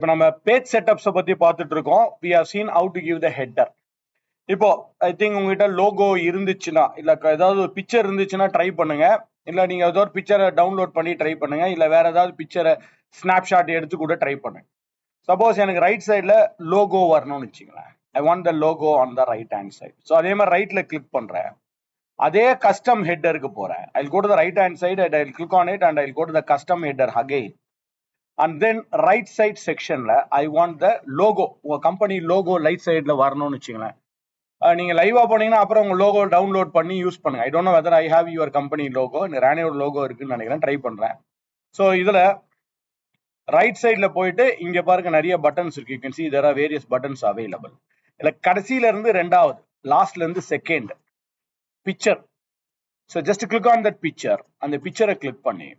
இப்போ நம்ம பேஜ் செட்டப்ஸை பத்தி பார்த்துட்டு இருக்கோம். we have seen how to give the header. இப்போ ஐ திங்க் உங்ககிட்ட லோகோ இருந்துச்சுன்னா இல்ல ஏதாவது ஒரு பிக்சர் இருந்துச்சுன்னா ட்ரை பண்ணுங்க. இல்ல நீங்க ஏதோ ஒரு பிக்சரை டவுன்லோட் பண்ணி ட்ரை பண்ணுங்க. இல்ல வேற ஏதாவது பிக்சரை ஸ்னாப்ஷாட் எடுத்து கூட ட்ரை பண்ணுங்க. சப்போஸ் எனக்கு ரைட் சைட்ல லோகோ வரணும்னு வச்சுங்களேன். I want the logo on the right hand side. So அதே மாதிரி ரைட்ல கிளிக் பண்றேன். அதே கஸ்டம் ஹெட்டருக்கு போறேன். I go to the right hand side and I click on it and I go to the custom header again. And then right side section la I want the logo, உங்க company logo right சைடுல வரணும்னு வச்சுங்களேன். நீங்க லைவா போனீங்கன்னா அப்புறம் உங்க logo download பண்ணி யூஸ் பண்ணுங்க. I don't know whether I have your company logo. ராணியோட லோகோ இருக்குன்னு நினைக்கிறேன். ட்ரை பண்றேன். ஸோ இதுல ரைட் சைட்ல போயிட்டு இங்க பாருங்க நிறைய பட்டன்ஸ் இருக்கு. You can see there are various buttons available. இல்ல கடைசியில இருந்து ரெண்டாவது, லாஸ்ட்ல இருந்து second picture. So just click on that picture. அந்த பிக்சரை கிளிக் பண்ணி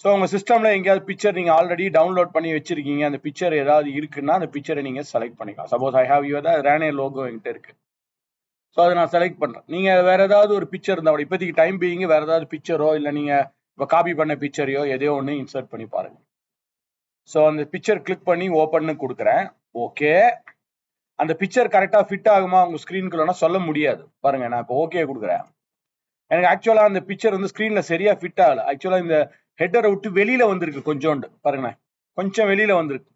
ஸோ உங்க சிஸ்டம்ல எங்கேயாவது பிக்சர் நீங்க ஆல்ரெடி டவுன்லோட் பண்ணி வச்சிருக்கீங்க, அந்த பிக்சர் ஏதாவது இருக்குன்னா அந்த பிக்சரை நீங்க செலக்ட் பண்ணிக்கலாம். Suppose I have your Rane logo என்கிட்ட இருக்கு. ஸோ அதை நான் செலக்ட் பண்றேன். நீங்க வேற ஏதாவது ஒரு பிக்சர் இருந்தா கூட இப்போதைக்கு டைம் பீயிங் வேற ஏதாவது பிக்சரோ இல்ல நீங்க இப்போ காப்பி பண்ண பிக்சரையோ எதையோ ஒன்று இன்சர்ட் பண்ணி பாருங்க. ஸோ அந்த பிக்சர் கிளிக் பண்ணி ஓப்பன்னு கொடுக்குறேன். ஓகே, அந்த பிக்சர் கரெக்டாக ஃபிட் ஆகுமா உங்க ஸ்க்ரீனுக்குள்ளனா சொல்ல முடியாது. பாருங்க, நான் இப்போ ஓகே கொடுக்குறேன். எனக்கு ஆக்சுவலா அந்த பிக்சர் வந்து ஸ்க்ரீன்ல சரியா ஃபிட் ஆகல. ஆக்சுவலா இந்த ஹெட்டரை விட்டு வெளியில வந்திருக்கு கொஞ்சோண்டு. பாருங்களேன், கொஞ்சம் வெளியில வந்திருக்கு.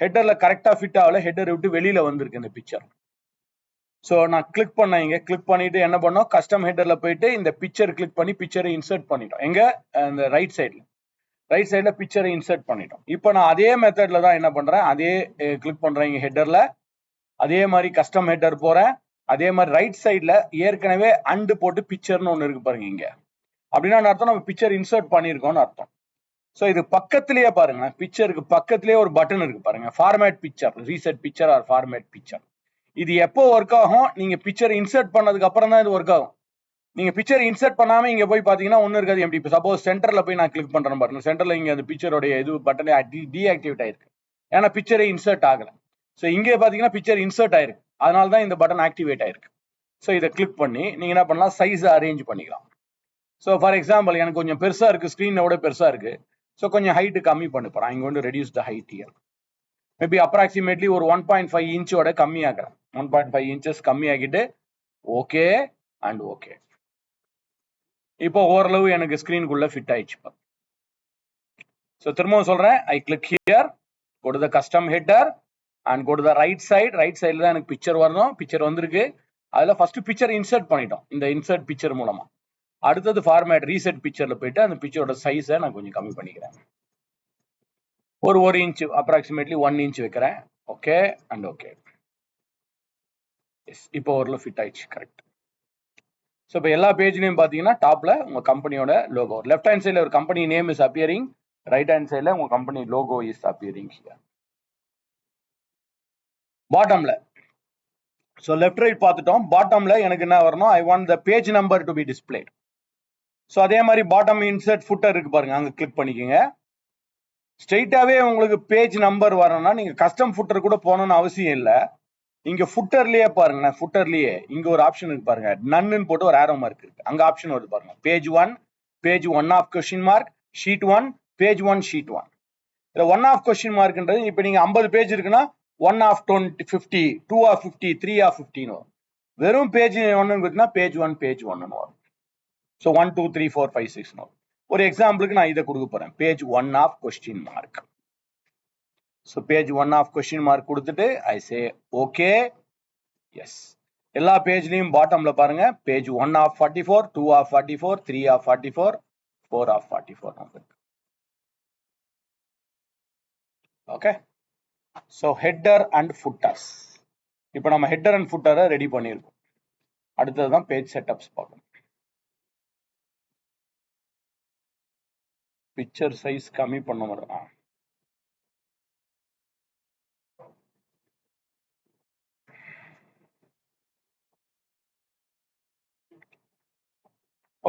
ஹெட்டர்ல கரெக்டா ஃபிட் ஆகல. ஹெட்டரை விட்டு வெளியில வந்திருக்கு இந்த பிக்சர். ஸோ நான் கிளிக் பண்ணேன். இங்க கிளிக் பண்ணிட்டு என்ன பண்ணோம், கஸ்டம் ஹெட்டர்ல போயிட்டு இந்த பிக்சர் கிளிக் பண்ணி பிக்சரை இன்சர்ட் பண்ணிட்டோம். எங்க அந்த ரைட் சைட்ல பிக்சரை இன்சர்ட் பண்ணிட்டோம். இப்போ நான் அதே மெத்தட்ல தான் என்ன பண்றேன், அதே கிளிக் பண்றேன் இங்க ஹெட்டர்ல. அதே மாதிரி கஸ்டம் ஹெட்டர் போறேன். அதே மாதிரி ரைட் சைட்ல ஏற்கனவே அண்டு போட்டு பிக்சர்னு ஒன்று இருக்கு பாருங்க இங்க. அப்படின்னா அர்த்தம் நம்ம பிக்சர் இன்சர்ட் பண்ணியிருக்கோம்னு அர்த்தம். ஸோ இது பக்கத்திலேயே பாருங்க, பிக்சருக்கு பக்கத்திலேயே ஒரு பட்டன் இருக்கு பாருங்க, format picture, reset picture or format picture. இது எப்போ ஒர்க் ஆகும், நீங்க பிக்சர் இன்சர்ட் பண்ணதுக்கு அப்புறம் தான் இது ஒர்க் ஆகும். நீங்க பிக்சர் இன்சர்ட் பண்ணாம இங்க போய் பாத்தீங்கன்னா ஒன்னும் இருக்காது. எப்படி சப்போஸ் சென்டர்ல போய் நான் கிளிக் பண்றேன் பாருங்க, சென்டர்ல இங்க அந்த பிக்சரோட இது பட்டனே டீஆக்டிவேட் ஆயிருக்கு. ஏன்னா பிக்சரே இன்சர்ட் ஆகல. ஸோ இங்கே பாத்தீங்கன்னா பிக்சர் இன்சர்ட் ஆயிருக்கு. அதனால தான் இந்த பட்டன் ஆக்டிவேட் ஆயிருக்கு. ஸோ இதை கிளிக் பண்ணி நீங்க என்ன பண்ணலாம், சைஸை அரேஞ்ச் பண்ணிக்கலாம். ஸோ ஃபார் எக்ஸாம்பிள் எனக்கு கொஞ்சம் பெருசா இருக்கு, ஸ்க்ரீனோட பெருசா இருக்கு. ஸோ கொஞ்சம் ஹைட்டு கம்மி பண்ணி போறேன். I'm going to reduce the height here. Maybe approximately ஒரு 1.5 இன்ச்சோட கம்மி ஆகிறேன். 1.5 இன்ச்சஸ் கம்மி ஆகிட்டு ஓகே அண்ட் ஓகே. இப்போ ஓரளவு எனக்கு ஸ்க்ரீனுக்குள்ள ஃபிட் ஆயிடுச்சு. ஸோ திரும்பவும் சொல்றேன், I click here, go to the custom header and go to the right side. Right சைடில் தான் எனக்கு பிக்சர் வரணும். பிக்சர் வந்திருக்கு. அதில் ஃபர்ஸ்ட் பிக்சர் இன்சர்ட் பண்ணிட்டோம் இந்த இன்சர்ட் பிக்சர் மூலமா. அடுத்தது ஃபார்மேட் ரீசெட் பிக்சர்ல போயிட்டு அந்த பிக்சரோட சைஸை நான் கொஞ்சம் கம்மி பண்ணிக்கிறேன். ஒரு இன்ச், அப்ராக்சிமேட்லி 1 இன்ச் வைக்கிறேன். Okay and okay. இப்போ ஓரளவு ஃபிட் ஆயிடுச்சு. கரெக்ட். ஸோ இப்போ எல்லா பேஜ்லையும் பார்த்தீங்கன்னா டாப்ல உங்க கம்பெனியோட லோகோ, லெஃப்ட் ஹேண்ட் சைடில் ஒரு company name is appearing, right hand சைடில் உங்க company logo is appearing here. பாட்டம்ல ஸோ லெஃப்ட் ரைட் பார்த்துட்டோம். பாட்டம்ல எனக்கு என்ன வரணும், I want the page number to be displayed. So அதே மாதிரி பாட்டம் இன்சர்ட் ஃபுட்டர் இருக்கு பாருங்க, அங்க கிளிக் பண்ணிக்கோங்க. ஸ்ட்ரெயிட்டாவே உங்களுக்கு பேஜ் நம்பர் வரணும்னா நீங்க கஸ்டம் ஃபுட்டர் கூட போகணும்னு அவசியம் இல்லை. இங்க ஃபுட்டர்லயே பாருங்க, ஃபுட்டர்லயே இங்க ஒரு ஆப்ஷன் இருக்கு பாருங்க, நன்னு போட்டு ஒரு ஆரோ மார்க் இருக்கு. அங்க ஆப்ஷன் வருது பாருங்க, page 1, page 1 of question mark, sheet 1, page 1, sheet 1. இதுல 1 ஆஃப் கொஸ்டின் மார்க்ன்றது இப்போ நீங்க 50 பேஜ் இருக்குன்னா 1 ஆஃப் 20, 50, 2 ஆஃப் 50, 3 ஆஃப் 15 வரும். வெறும் பேஜ் 1 இருக்குன்னா பேஜ் 1, பேஜ் 1 வரும். ஸோ 1, 2, 3, 4, 5, 6 வரும். ஒரு எக்ஸாம்பிளுக்கு நான் இதை கொடுக்க போறேன், page 1 of question mark. So page 1 of question mark கொடுத்துட்டு ஐ சே ஓகே. எஸ், எல்லா பேஜ்லயும் பாட்டம்ல பாருங்க, page 1 of 44, 2 of 44, 3 of 44, 4 of 44 number. Okay. So header and footers. இப்போ நம்ம ஹெட்டர் அண்ட் ஃபுட்டரை ரெடி பண்ணியிருக்கோம். அடுத்ததுதான் பேஜ் செட்டப்ஸ் பார்க்கணும். பிக்சர் சைஸ் கம்மி பண்ண முடியும்.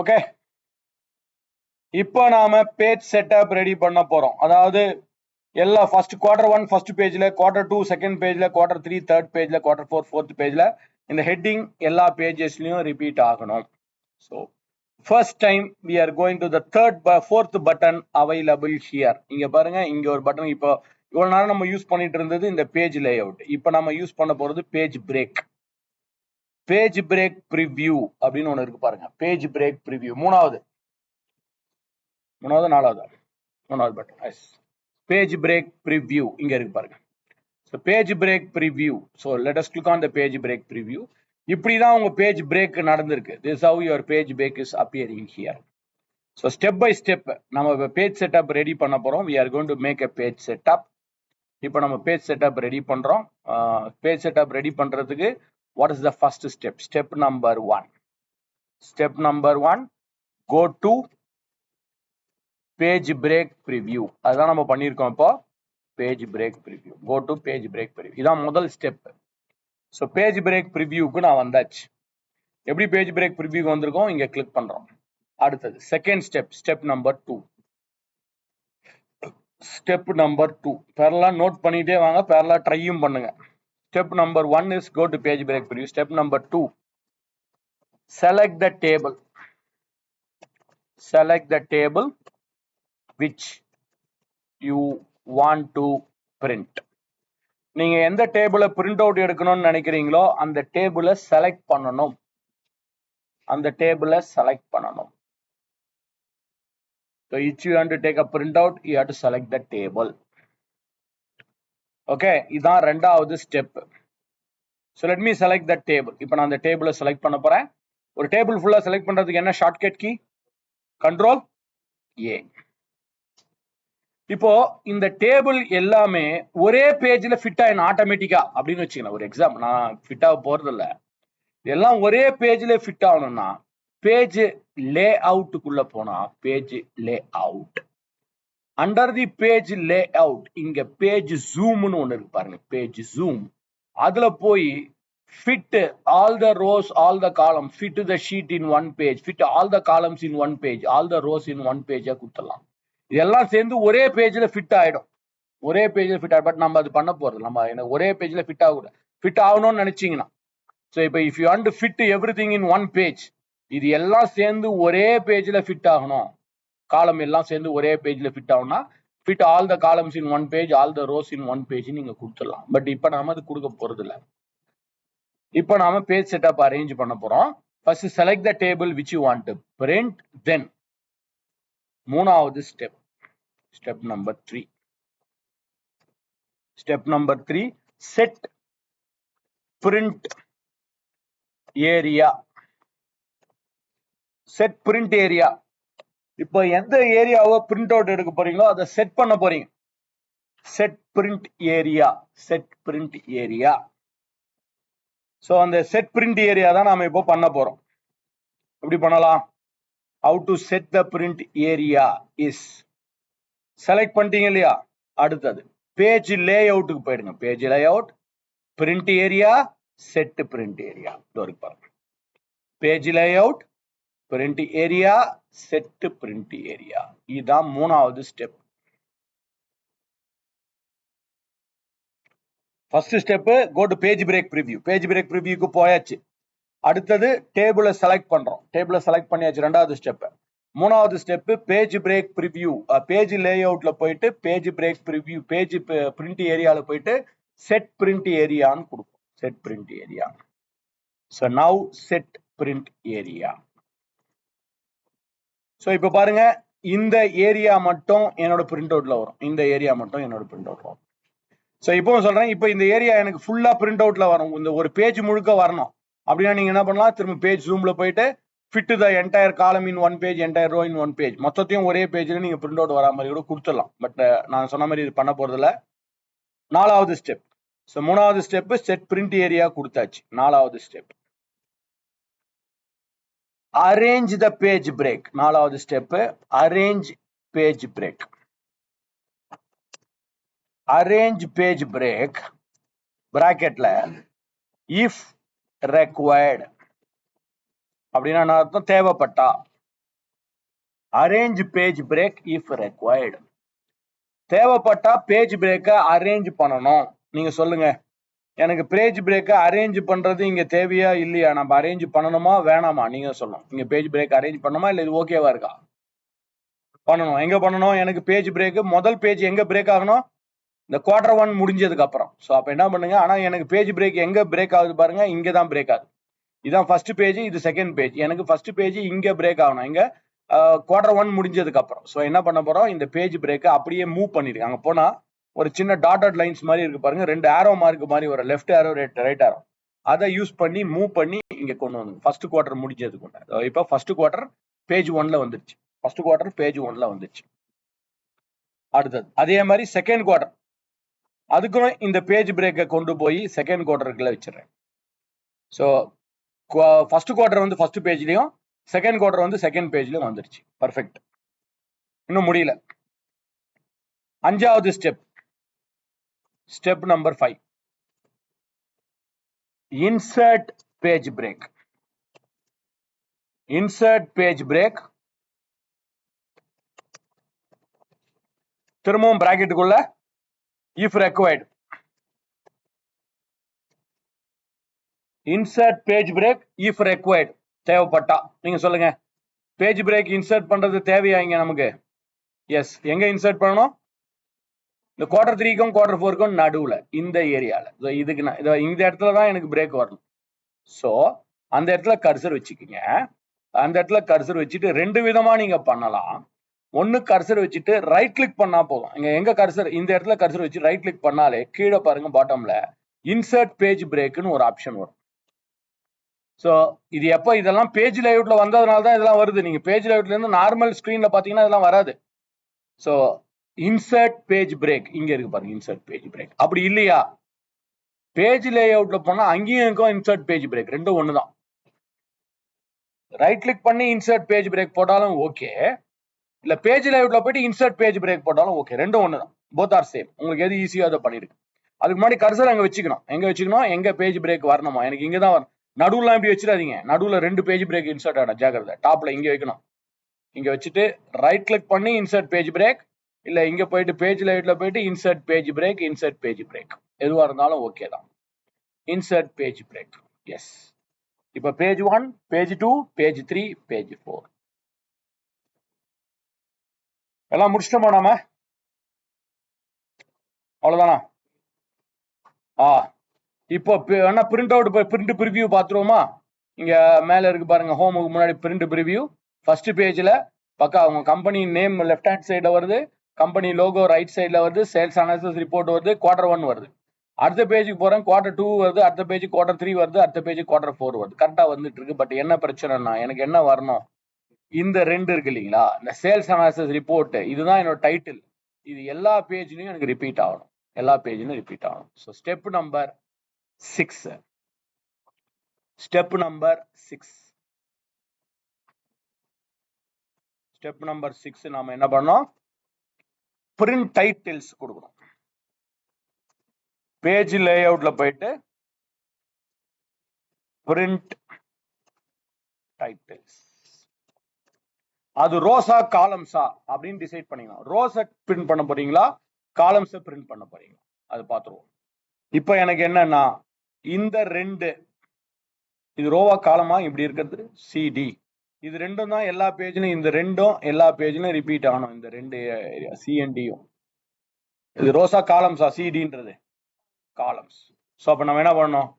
ஓகே, இப்போ நாம பேஜ் செட்டப் ரெடி பண்ண போறோம். அதாவது எல்லா ஃபர்ஸ்ட் Q1 ஃபர்ஸ்ட் பேஜ்ல, Q2 செகண்ட் பேஜ்ல, Q3 தேர்ட் பேஜ்ல, Q4 ஃபோர்த் பேஜ்ல இந்த ஹெட்டிங் எல்லா பேஜஸ்லயும் ரிப்பீட் ஆகணும். So first time we are going to the fourth button available here. இங்க பாருங்க, இங்க ஒரு பட்டன் இப்போ இவ்வளவு நேரம் நம்ம யூஸ் பண்ணிட்டு இருந்தது இந்த பேஜ் லே அவுட். இப்ப நம்ம யூஸ் பண்ண போறது page break. Page break preview அப்படின்னு ஒண்ணு இருக்கு பாருங்க. பேஜ் பிரேக் ப்ரிவ்யூ மூணாவது பட்டன். பேஜ் பிரேக் ப்ரிவ்யூ இங்க இருக்கு பாருங்க. So page break preview. So let us click on the page break preview. இப்படிதான் உங்க பேஜ் பிரேக் நடந்திருக்கு. This is how your page break is appearing here. So step by step நம்ம page setup ready பண்ண போறோம். We are going to make a page setup. இப்போ நம்ம page setup ready பண்றோம். Page setup ready பண்றதுக்கு what is the first step? Step number 1. Step number 1, go to page break preview. அதான் நம்ம பண்ணியிருக்கோம் இப்போ. Page break preview. Go to page break preview. இதான் முதல் ஸ்டெப். ஸோ பேஜ் பிரேக் ப்ரிவியூக்கு நான் வந்தாச்சு. எப்படி பேஜ் பிரேக் ப்ரிவியூக்கு வந்திருக்கோம், இங்க கிளிக் பண்றோம். அடுத்தது second step, step number 2. Step number 2 பேரலா நோட் பண்ணிட்டே வாங்க, பேரலா ட்ரையும் பண்ணுங்க. Step number 1 is go to page break preview. Step number 2, select the table. Select the table which you want to print. நீங்க எந்த டேபிளை பிரிண்ட் அவுட் எடுக்கணும்னு நினைக்கிறீங்களோ அந்த டேபிளை செலக்ட் பண்ணணும். So if you want to take a printout, you have to select the table. Okay, இதான் ரெண்டாவது step. So let me select the table. இப்போ நான் அந்த டேபிளை செலக்ட் பண்ண போறேன். ஒரு டேபிள் ஃபுல்லா செலக்ட் பண்றதுக்கு என்ன ஷார்ட்கட் கீ? Control A. இப்போ இந்த டேபிள் எல்லாமே ஒரே பேஜ்ல ஃபிட் ஆயிடும் ஆட்டோமேட்டிக்கா அப்படின்னு வச்சுக்கலாம். ஒரு எக்ஸாம்பிள், நான் ஃபிட் ஆக போறது இல்லை, எல்லாம் ஒரே பேஜ்ல ஃபிட் ஆகணும்னா பேஜ் லே அவுட்டுக்குள்ள போனா page layout. Under the page layout இங்க பேஜ் ஜூம்னு ஒண்ணு இருக்கு பாருங்க. பேஜ் ஜூம், அதுல போய் fit all the rows all the column, fit the sheet in one page, fit all the columns in one page, all the rows in one பேஜா கொடுத்துடலாம். இதெல்லாம் சேர்ந்து ஒரே பேஜ்ல ஃபிட் ஆயிடும். ஒரே பேஜ்ல ஃபிட் ஆகும். பட் நம்ம அது பண்ண போறது, நம்ம ஒரே பேஜ்ல ஃபிட் ஆகக்கூடாது. ஃபிட் ஆகணும்னு நினைச்சீங்கன்னா, ஸோ இப்போ if you want to fit everything in one page, இது எல்லாம் சேர்ந்து ஒரே பேஜ்ல ஃபிட் ஆகணும், காலம் எல்லாம் சேர்ந்து ஒரே பேஜ்ல ஃபிட் ஆகும்னா fit all the columns in one page, all the rows in one page நீங்க கொடுத்துடலாம். பட் இப்போ நாம அது கொடுக்க போறது இல்லை. இப்போ நாம பேஜ் செட்டப் அரேஞ்ச் பண்ண போறோம். First select the table which you want to print. Then மூணாவது step, step number 3. Step number 3, set print area. Set print area. இப்போ எந்த ஏரியாவை பிரிண்ட் அவுட் எடுக்க போறீங்களோ அதை செட் பண்ண போறீங்க. Set print area, set print area. So அந்த செட் பிரிண்ட் ஏரியா தான் நாம இப்போ பண்ண போறோம். எப்படி பண்ணலாம்? How to set the print area is, select பண்ணிட்டீங்க இல்லையா, அடுத்தது பேஜ் லே அவுட்டுக்கு போயிடுங்க. Page layout, print area, set print area. இருக்கு பாருங்க. Page layout, print area, set print area. இதுதான் மூணாவது step. First step go to page break preview. Page break ப்ரிவ்யூக்கு போயாச்சு. அடுத்தது டேபிளை செலக்ட் பண்றோம். டேபிளை செலக்ட் பண்ணியாச்சு, ரெண்டாவது ஸ்டெப். மூணாவது step page break preview. Page லே அவுட்ல போயிட்டு page break preview, page print ஏரியால போயிட்டு செட் பிரிண்ட் ஏரியான்னு கொடுப்போம். Set print area. So now set print area. So இப்போ பாருங்க, இந்த ஏரியா மட்டும் என்னோட பிரிண்ட் அவுட்ல வரும். இந்த ஏரியா மட்டும் என்னோட பிரிண்ட் அவுட்ல வரும். ஸோ இப்போ சொல்றேன், இப்போ இந்த ஏரியா எனக்கு ஃபுல்லா பிரிண்ட் அவுட்ல வரும். இந்த ஒரு பேஜ் முழுக்க வரணும் அப்படின்னா நீங்க என்ன பண்ணலாம், திரும்ப பேஜ் ஜூம்ல போயிட்டு fit the entire column in one page, entire row in one page, மொத்தத்தையும் ஒரே பேஜ்ல நீங்க பிரிண்ட் அவுட் வரா மாதிரி கூட கொடுத்துடலாம். பட் நான் சொன்ன மாதிரி இது பண்ண போறதில்ல. நாலாவது ஸ்டெப். ஸோ மூணாவது ஸ்டெப் செட் பிரிண்ட் ஏரியா கொடுத்தாச்சு. நாலாவது step arrange the page break. நாலாவது step arrange page break. Arrange page break பிராக்கெட்ல இஃப் ரெக்வயர்டு அப்படின்னா என்ன அர்த்தம்? தேவைப்பட்டா. Arrange page break if required. தேவைப்பட்டா பேஜ் பிரேக்க அரேஞ்ச் பண்ணணும். நீங்க சொல்லுங்க, எனக்கு பேஜ் பிரேக்க அரேஞ்ச் பண்றது இங்க தேவையா இல்லையா, நம்ம அரேஞ்ச் பண்ணணுமா வேணாமா, நீங்க சொல்லணும். நீங்க பேஜ் பிரேக் அரேஞ்ச் பண்ணணுமா இல்ல இது ஓகேவா இருக்கா? பண்ணணும். எங்க பண்ணணும்? எனக்கு பேஜ் பிரேக் முதல் பேஜ் எங்க பிரேக் ஆகணும்? இந்த Q1 முடிஞ்சதுக்கு அப்புறம். ஸோ அப்ப என்ன பண்ணுங்க, ஆனா எனக்கு பேஜ் பிரேக் எங்க பிரேக் ஆகுது பாருங்க, இங்க தான் பிரேக் ஆகுது. இதான் ஃபர்ஸ்ட் பேஜ், இது செகண்ட் பேஜ். எனக்கு ஃபர்ஸ்ட் பேஜ் இங்க பிரேக் ஆகணும், இங்க Q1 முடிஞ்சதுக்கு அப்புறம். ஸோ என்ன பண்ண போறோம், இந்த பேஜ் பிரேக் அப்படியே மூவ் பண்ணிருங்க. அங்க போனா ஒரு சின்ன டாட்டட் லைன்ஸ் மாதிரி இருக்கு பாருங்க, 2 ஆரோ மார்க் மாதிரி ஒரு லெஃப்ட் ஆரோ ரைட் ஆரோ, அதை யூஸ் பண்ணி மூவ் பண்ணி இங்க கொண்டு வந்து ஃபர்ஸ்ட் குவார்டர் முடிஞ்சதுக்கு. இப்போ ஃபர்ஸ்ட் குவார்டர் பேஜ் 1ல வந்துருச்சு. ஃபர்ஸ்ட் குவார்டர் பேஜ் 1ல வந்துருச்சு. அடுத்தது அதே மாதிரி செகண்ட் குவார்டர், அதுக்கும் இந்த பேஜ் பிரேக்கை கொண்டு போய் செகண்ட் குவார்டருக்குள்ள வச்சிடறேன். ஸோ ஃபர்ஸ்ட் குவார்டர் வந்து ஃபர்ஸ்ட் பேஜ்லயும், செகண்ட் குவார்டர் வந்து செகண்ட் பேஜ்லயும் வந்துருச்சு. பர்ஃபெக்ட். இன்னும் முடியல. அஞ்சாவது step number 5, insert page break. Insert page break, திரும்பவும் பிராக்கெட்டுக்குள்ள if required. Insert page break if required, தேவைப்பட்டா. நீங்க சொல்லுங்க, பேஜ் பிரேக் இன்சர்ட் பண்றது தேவையா இங்க நமக்கு? எஸ். எங்க இன்சர்ட் பண்ணணும்? இந்த Q3க்கும் Q4க்கும் நடுவுல, இந்த ஏரியால. இதுக்கு இந்த இடத்துல தான் எனக்கு பிரேக் வரணும். ஸோ அந்த இடத்துல கர்சர் வச்சுக்கோங்க. அந்த இடத்துல கர்சர் வச்சுட்டு ரெண்டு விதமா நீங்க பண்ணலாம். ஒன்னு கர்சர் வச்சுட்டு ரைட் கிளிக் பண்ணா போதும். இங்க எங்க கர்சர், இந்த இடத்துல கர்சர் வச்சு ரைட் கிளிக் பண்ணாலே கீழே பாருங்க பாட்டம்ல இன்சர்ட் பேஜ் பிரேக்னு ஒரு ஆப்ஷன் வரும். ஸோ இது எப்போ, இதெல்லாம் பேஜ் லேஅவுட்ல வந்ததுனால தான் இதெல்லாம் வருது. நீங்க பேஜ் லேஅவுட்ல இருந்து நார்மல் ஸ்கிரீன்ல பாத்தீங்கன்னா இதெல்லாம் வராது. ஸோ இன்சர்ட் பேஜ் பிரேக் இங்க இருக்கு பாருங்க, இன்சர்ட் பேஜ் பிரேக். அப்படி இல்லையா, பேஜ் லேஅவுட்ல போனா அங்கேயும் இருக்கும் இன்சர்ட் பேஜ் பிரேக், ரெண்டும் ஒண்ணுதான். ரைட் கிளிக் பண்ணி இன்சர்ட் பேஜ் பிரேக் போட்டாலும் ஓகே, இல்ல பேஜ் லேஅவுட்ல போயிட்டு இன்சர்ட் பேஜ் பிரேக் போட்டாலும் ஓகே, ரெண்டும் ஒண்ணுதான். Both are same. உங்களுக்கு எது ஈஸியோ அதை பண்ணிருக்கு. அதுக்கு முன்னாடி கர்சர் அங்க வச்சுக்கணும். எங்க வச்சுக்கணும், எங்க பேஜ் பிரேக் வரணுமா, எனக்கு இங்க தான் வரும். நடுவுல இப்படி வச்சிடாதீங்க, நடுவுல 2 பேஜ் பிரேக் இன்சர்ட் ஆகிடும், ஜாக்கிரதை. டாப்ல இங்க வைக்கணும். இங்க வச்சுட்டு ரைட் கிளிக் பண்ணி இன்சர்ட் பேஜ் பிரேக், இல்ல இங்க போயிட்டு பேஜ் லேஅவுட்ல போயிட்டு insert page break, insert page break எதுவா இருந்தாலும் ஓகே தான். Insert page break. எஸ். இப்ப பேஜ் 1, பேஜ் 2, பேஜ் 3, பேஜ் 4 எல்லாம் முடிச்சிட்டோமா நாம? அவ்வளவுதானா? இப்போ வேணா பிரிண்ட் அவுட், பிரிண்ட் ப்ரிவியூ பாத்துருவோமா? இங்க மேல இருக்கு பாருங்க, ஹோமுக்கு முன்னாடி பிரிண்ட் ப்ரிவியூ. ஃபர்ஸ்ட் பேஜ்ல பக்கா அவங்க கம்பெனி நேம் லெஃப்ட் ஹேண்ட் சைடுல வருது, கம்பெனி லோகோ ரைட் சைடுல வருது, சேல்ஸ் அனாலிசிஸ் ரிப்போர்ட் வருது, Q1 வருது. அடுத்த பேஜுக்கு போறேன், Q2 வருது, அடுத்த பேஜ் Q3 வருது, அடுத்த பேஜ் Q4 வருது. கரெக்டா வந்துட்டு இருக்கு. பட் என்ன பிரச்சனைனா, எனக்கு என்ன வரணும், இந்த 2 இருக்கு இல்லைங்களா, இந்த சேல்ஸ் அனாலிசிஸ் ரிப்போர்ட், இதுதான் என்னோட டைட்டில். இது எல்லா பேஜ்லயும் எனக்கு ரிப்பீட் ஆகணும், எல்லா பேஜ்லயும் ரிப்பீட் ஆகணும். So step number 6. Step number 6 நாம என்ன பண்ணோம், பிரிண்ட் டைட்டில்ஸ் கொடுக்கணும். பேஜ் லேஅவுட்ல போயிட்டு பிரிண்ட் டைட்டில்ஸ், அது ரோஸா காலம்ஸா அப்படின்னு டிசைட் பண்ணிக்கலாம். ரோஸை பிரிண்ட் பண்ண போறீங்களா, காலம்ஸை பிரிண்ட் பண்ண போறீங்களா, அது பார்த்துருவோம். இப்போ எனக்கு என்னன்னா, இந்த 2 இது ரோவா காலமா இப்படி இருக்கிறது சிடி, இது ரெண்டும் தான் எல்லா பேஜ்லயும், இந்த ரெண்டும் எல்லா பேஜ்லயும் ரிப்பீட் ஆகணும். இந்த 2 சிஎன்டியும். இது ரோஸா காலம்ஸா, சிடின்றது காலம்ஸ். ஸோ அப்ப நம்ம என்ன பண்ணணும்,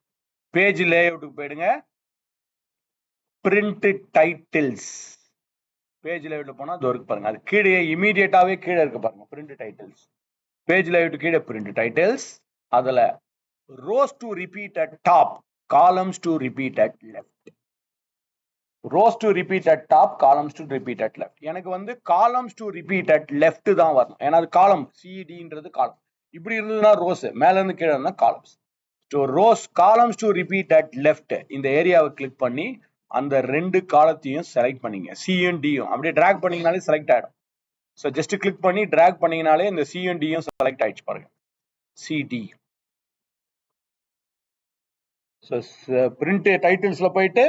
பேஜ் லேஅவுட்டுக்கு போயிடுங்க, பிரிண்ட் டைட்டில்ஸ். பேஜ் லேஅவுட்ல போனா அது இருக்கு பாருங்க, அது கீழே இமீடியட்டாவே கீழே இருக்கு பாருங்க, பிரிண்ட் டைட்டில்ஸ். பேஜ் லேஅவுட் கீழே பிரிண்ட் டைட்டில்ஸ், அதுல rose to repeat at top, columns to repeat at left. Rose to repeat at top, columns to repeat at left. எனக்கு வந்து columns to repeat at left தான் வரணும். ஏன்னா அது காலம், சிடின்றது காலம். இப்படி இருந்ததுன்னா ரோஸ், மேல இருந்து கீழே இருந்தா columns. So rose columns to repeat at left, இந்த ஏரியாவை கிளிக் பண்ணி அந்த 2 காலத்தையும் செலக்ட் பண்ணீங்க, சியும் டியும் அப்படியே டிராக் பண்ணீங்கனாலே செலக்ட் ஆயிடும். ஸோ ஜஸ்ட் கிளிக் பண்ணி டிராக் பண்ணீங்கனாலே இந்த சியும் டியும் செலக்ட் ஆயிடுச்சு பாருங்க, சிடி. ஸோ பிரிண்ட் டைட்டில்ஸ்ல போயிட்டு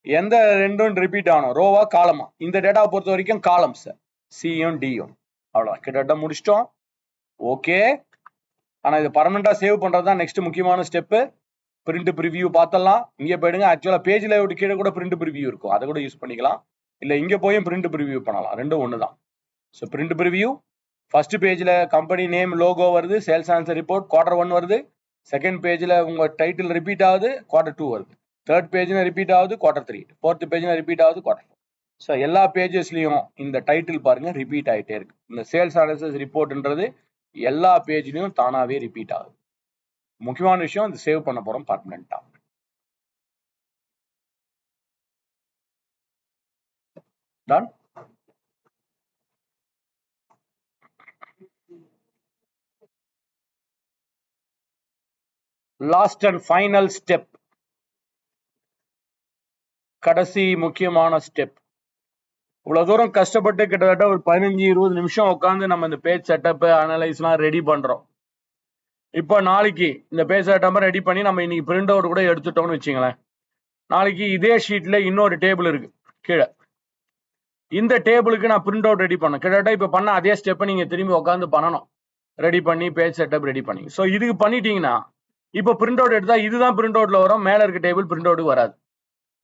எந்த 2ம் ரிப்பீட் ஆகணும், ரோவா காலமா, இந்த டேட்டாவை பொறுத்த வரைக்கும் காலம்ஸ் சியும் டியும். அவ்வளவுதான், கிட்டத்தட்ட முடிச்சிட்டோம். ஓகே. ஆனா இது பர்மனண்டா சேவ் பண்றதுதான் நெக்ஸ்ட் முக்கியமான ஸ்டெப். பிரிண்ட் ப்ரிவியூ பார்த்தலாம். இங்க போயிடுங்க. ஆக்சுவலா பேஜ் லேஅவுட் கீழே கூட பிரிண்ட் ப்ரிவியூ இருக்கும், அதை கூட யூஸ் பண்ணிக்கலாம். இல்ல இங்க போயும் பிரிண்ட் ப்ரிவியூ பண்ணலாம், ரெண்டும் ஒண்ணுதான். ஸோ பிரிண்ட் ப்ரிவியூ, ஃபர்ஸ்ட் பேஜ்ல கம்பெனி நேம் லோகோ வருது, சேல்ஸ் ஆன்சர் ரிப்போர்ட் Q1 வருது. செகண்ட் பேஜ்ல உங்க டைட்டில் ரிப்பீட் ஆகுது, Q2 வருது. தேர்ட் பேஜ்ல ரிப்பீட் ஆகுது, Q3. ஃபோர்த் பேஜ்ல ரிப்பீட் ஆகுது, Q4. ஸோ எல்லா பேஜஸ்லயும் இந்த டைட்டில் பாருங்க ரிப்பீட் ஆகிட்டே இருக்கு. இந்த சேல்ஸ் அனாலிசிஸ் ரிப்போர்ட்ன்றது எல்லா பேஜ்லயும் தானாவே ரிப்பீட் ஆகுது. முக்கியமான விஷயம் இந்த சேவ் பண்ண போறோம் பர்மனண்டா. Done. Last and final step, கடைசி முக்கியமான ஸ்டெப். இவ்வளவு தூரம் கஷ்டப்பட்டு கிட்டத்தட்ட ஒரு 15-20 நிமிஷம் உட்காந்து நம்ம இந்த பேஜ் செட்டப் அனலைஸ்லாம் ரெடி பண்றோம். இப்போ நாளைக்கு இந்த பேஜ் செட்டப் ரெடி பண்ணி நம்ம இன்னைக்கு பிரிண்ட் அவுட் கூட எடுத்துட்டோம்னு வச்சுங்களேன். நாளைக்கு இதே ஷீட்ல இன்னொரு டேபிள் இருக்கு கீழே. இந்த டேபிளுக்கு நான் பிரிண்ட் அவுட் ரெடி பண்ணேன். கிட்டத்தட்ட இப்போ பண்ண அதே ஸ்டெப்பை நீங்க திரும்பி உட்காந்து பண்ணணும். ரெடி பண்ணி பேஜ் செட்டப் ரெடி பண்ணி. ஸோ இதுக்கு பண்ணிட்டீங்கன்னா இப்போ பிரிண்ட் அவுட் எடுத்தா இதுதான் பிரிண்ட் அவுட்ல வரும், மேல இருக்க டேபிள் பிரிண்ட் அவுட் வராது.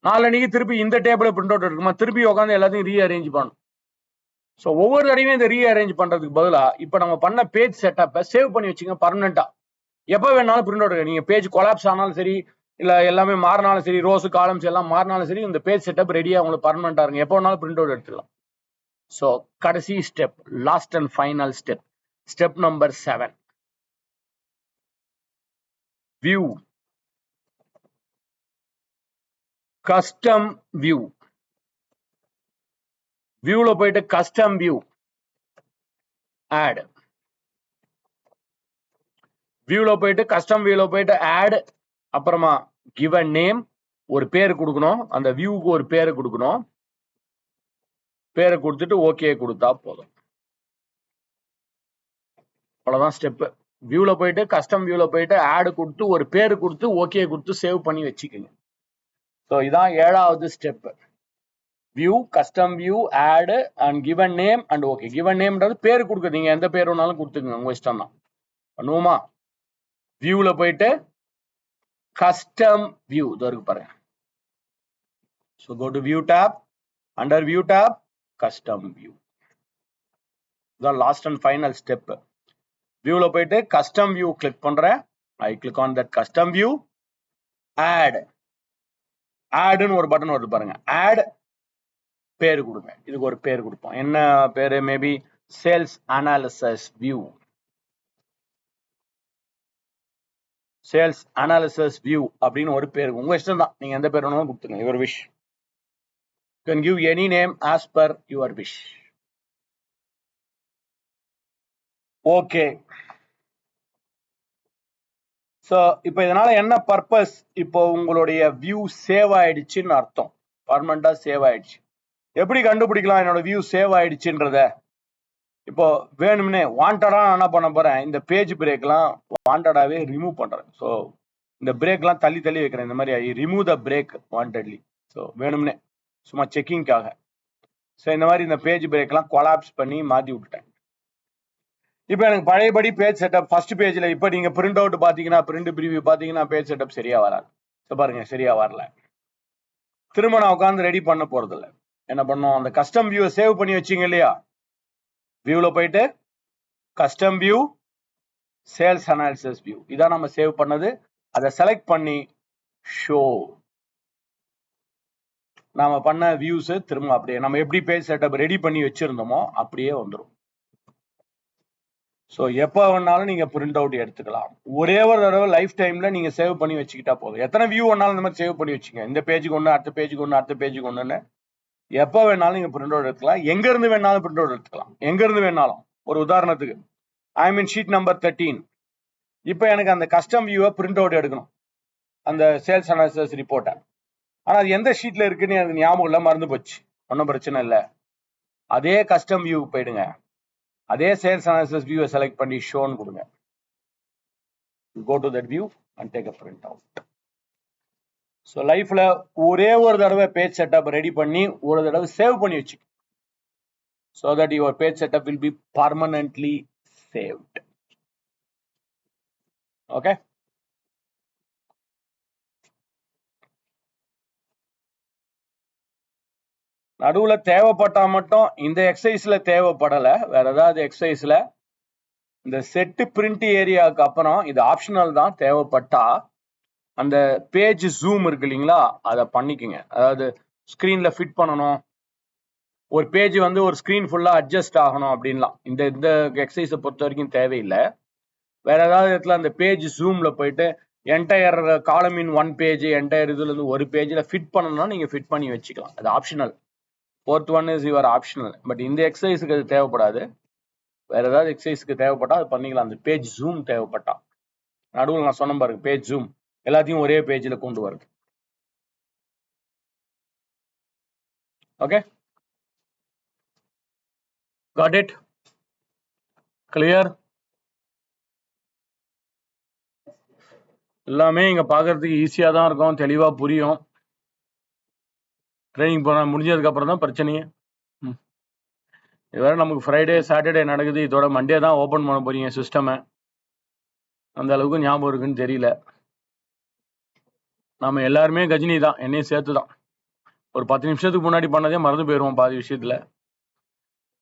நாளைக்கு திருப்பி இந்த டேபிள பிரிண்ட் அவுட் இருக்குமா, திருப்பி உட்காந்து எல்லாத்தையும் ரீஅரேஞ்ச் பண்ணணும். ஸோ ஒவ்வொரு தடவையும் இந்த ரீஅரேஞ்ச் பண்றதுக்கு பதிலா இப்போ நம்ம பண்ண பேஜ் செட்டப்பை சேவ் பண்ணி வச்சுங்க பர்மனண்டா. எப்போ வேணாலும் பிரிண்ட் அவுட் எடுங்க. நீங்க பேஜ் கொலாப்ஸ் ஆனாலும் சரி, இல்ல எல்லாமே மாறினாலும் சரி, ரோஸ் காலம்ஸ் எல்லாம் மாறினாலும் சரி, இந்த பேஜ் செட்டப் ரெடியா உங்களுக்கு பர்மனண்டா இருங்க. எப்போ வேணாலும் பிரிண்ட் அவுட் எடுத்துக்கலாம். ஸோ கடைசி step, last and final step, step number 7, view, custom view. வியூல போயிட்டு கஸ்டம் வியூ, ஆட். வியூல போயிட்டு கஸ்டம் வியூல போயிட்டு ஆட், அப்புறமா கிவ் அ நேம், ஒரு பேர் கொடுக்கணும். அந்த வியூக்கு ஒரு பேரை கொடுக்கணும். பேரை கொடுத்துட்டு ஓகே கொடுத்தா போதும். அவ்வளவுதான் ஸ்டெப். வியூல போயிட்டு கஸ்டம் வியூல போயிட்டு ஆட் கொடுத்து ஒரு பேர் கொடுத்து ஓகே கொடுத்து சேவ் பண்ணி வச்சுக்கோங்க. ஸோ இதான் 7வது step. View, custom view, add and give a name and okay. Give a நேம்ன்றது பேர் கொடுக்க, நீங்க எந்த பேர் வேணாலும் கொடுத்துக்கங்க, உங்க இஷ்டம் தான். பண்ணுவோமா? வியூல போயிட்டு கஸ்டம் வியூ இருக்கு பாருங்க. So go to view tab, under view tab, custom view. இதான் லாஸ்ட் அண்ட் ஃபைனல் ஸ்டெப். வியூல போயிட்டு கஸ்டம் வியூ கிளிக் பண்றேன். I click on that custom view. Add, ஆட்னு ஒரு பட்டன் வருது பாருங்க. ஆட், பேர் கொடுங்க. இதுக்கு ஒரு பேர் கொடுப்போம். என்ன பேரு? Maybe sales analysis view. Sales analysis view அப்படின்னு ஒரு பேர் உங்க இஷ்டம் தான். நீங்க எந்த பேர் வேணாலும் கொடுத்துங்க. Your wish. You can give any name as per your wish. Okay. So இப்போ இதனால என்ன பர்பஸ்? இப்போ உங்களுடைய வியூ சேவ் ஆயிடுச்சுன்னு அர்த்தம். பர்மனண்டா சேவ் ஆயிடுச்சு. எப்படி கண்டுபிடிக்கலாம் என்னோட வியூ சேவ் ஆயிடுச்சுன்றத? இப்போ வேணும்னே வாண்டடா நான் என்ன பண்ண போறேன், இந்த பேஜ் பிரேக்லாம் வாண்டடாவே ரிமூவ் பண்றேன். ஸோ இந்த பிரேக்லாம் தள்ளி தள்ளி வைக்கிறேன். இந்த மாதிரி ஐ remove the break wantedly. So வேணும்னே சும்மா செக்கிங்காக. ஸோ இந்த மாதிரி இந்த பேஜ் பிரேக்லாம் கொலாப்ஸ் பண்ணி மாத்தி விட்டுட்டேன். இப்போ எனக்கு பழையபடி பேஜ் செட்டப் ஃபர்ஸ்ட் பேஜ்ல இப்போ நீங்க பிரிண்ட் அவுட் பாத்தீங்கன்னா, பிரிண்ட் ப்ரிவியூ பாத்தீங்கன்னா பேஜ் செட்டப் சரியா வராது. பாருங்க சரியா வரல. திரும்ப நான் உட்காந்து ரெடி பண்ண போறது இல்லை. என்ன பண்ணோம், அந்த கஸ்டம் வியூ சேவ் பண்ணி வச்சீங்க இல்லையா? வியூல போயிட்டு custom view, sales analysis view, இதான் நம்ம சேவ் பண்ணது. அதை செலக்ட் பண்ணி ஷோ, நாம பண்ண வியூஸ் திரும்ப அப்படியே நம்ம எப்படி பேஜ் செட்டப் ரெடி பண்ணி வச்சிருந்தோமோ அப்படியே வந்துடும். ஸோ எப்போ வேணாலும் நீங்க பிரிண்ட் அவுட் எடுத்துக்கலாம். ஒரே ஒரு தடவை லைஃப் டைம்ல நீங்க சேவ் பண்ணி வச்சுக்கிட்டா போதும். எத்தனை வியூ வேணாலும் இந்த மாதிரி சேவ் பண்ணி வச்சுங்க. இந்த பேஜுக்கு ஒன்று, அடுத்த பேஜுக்கு ஒன்று, அடுத்த பேஜுக்கு ஒன்றுன்னு எப்போ வேணாலும் நீங்க பிரிண்ட் அவுட் எடுத்துக்கலாம். எங்க இருந்து வேணாலும் பிரிண்ட் அவுட் எடுத்துக்கலாம். எங்க இருந்து வேணாலும். ஒரு உதாரணத்துக்கு ஐ மீன் ஷீட் நம்பர் 13. இப்போ எனக்கு அந்த கஸ்டம் வியூவை பிரிண்ட் அவுட் எடுக்கணும், அந்த சேல்ஸ் அனாலிசிஸ் ரிப்போர்ட்டை. ஆனா அது எந்த ஷீட்ல இருக்குன்னு எனக்கு ஞாபகம் இல்லை, மறந்து போச்சு. ஒன்றும் பிரச்சனை இல்லை. அதே கஸ்டம் வியூ போயிடுங்க. அதே சேல்ஸ் அனாலிசிஸ் வியூவை செலக்ட் பண்ணி ஷோன்னு கொடுங்க. Go to that view and take a print out. So லைஃப்ல ஒரே ஒரு தடவை பேஜ் செட்டப் ரெடி பண்ணி ஒரு தடவை சேவ் பண்ணி வச்சு, so that your page setup will be permanently saved. Okay. நடுவுல தேவைப்பட்டா மட்டும், இந்த எக்ஸசைஸ்ல தேவைப்படல, வேற ஏதாவது எக்ஸசைஸ்ல இந்த செட் பிரிண்ட் ஏரியாவுக்கு அப்புறம் இது ஆப்ஷனல் தான், தேவைப்பட்டா அந்த பேஜ் ஜூம் இருக்கு இல்லைங்களா, அதை பண்ணிக்கோங்க. அதாவது ஸ்க்ரீன்ல ஃபிட் பண்ணணும், ஒரு பேஜ் வந்து ஒரு ஸ்க்ரீன் ஃபுல்லா அட்ஜஸ்ட் ஆகணும் அப்படின்லாம் இந்த இந்த எக்ஸசைஸை பொறுத்த வரைக்கும் தேவையில்லை. வேற ஏதாவது இடத்துல அந்த பேஜ் ஜூம்ல போயிட்டு entire column in one page entire இதுல இருந்து ஒரு பேஜ்ல ஃபிட் பண்ணணும்னா நீங்க ஃபிட் பண்ணி வச்சுக்கலாம், அது optional. Fourth one is your optional. But இந்த எக்ஸசைஸுக்கு அது தேவைப்படாது. வேற ஏதாவது எக்ஸசைஸ்க்கு தேவைப்பட்டா அது பண்ணிக்கலாம். அந்த பேஜ் ஜூம் தேவைப்பட்டா, நடுவில் நான் சொன்ன பாருங்க பேஜ் ஜூம், எல்லாத்தையும் ஒரே பேஜ்ல கொண்டு வருது. Okay, got it? கிளியர்? எல்லாமே இங்க பாக்குறதுக்கு ஈஸியா தான் இருக்கும், தெளிவா புரியும். ட்ரைனிங் போன முடிஞ்சதுக்கு அப்புறம் தான் பிரச்சனையே. இது வேற நமக்கு ஃப்ரைடே சாட்டர்டே நடக்குது, இதோட மண்டே தான் ஓபன் பண்ண போறீங்க சிஸ்டமை. அந்த அளவுக்கு ஞாபகம் இருக்குன்னு தெரியல. நாம எல்லாருமே கஜினி தான், என்னையும் சேர்த்து தான். ஒரு 10 நிமிஷத்துக்கு முன்னாடி பண்ணதே மறந்து போயிடுவோம் பாதி விஷயத்துல.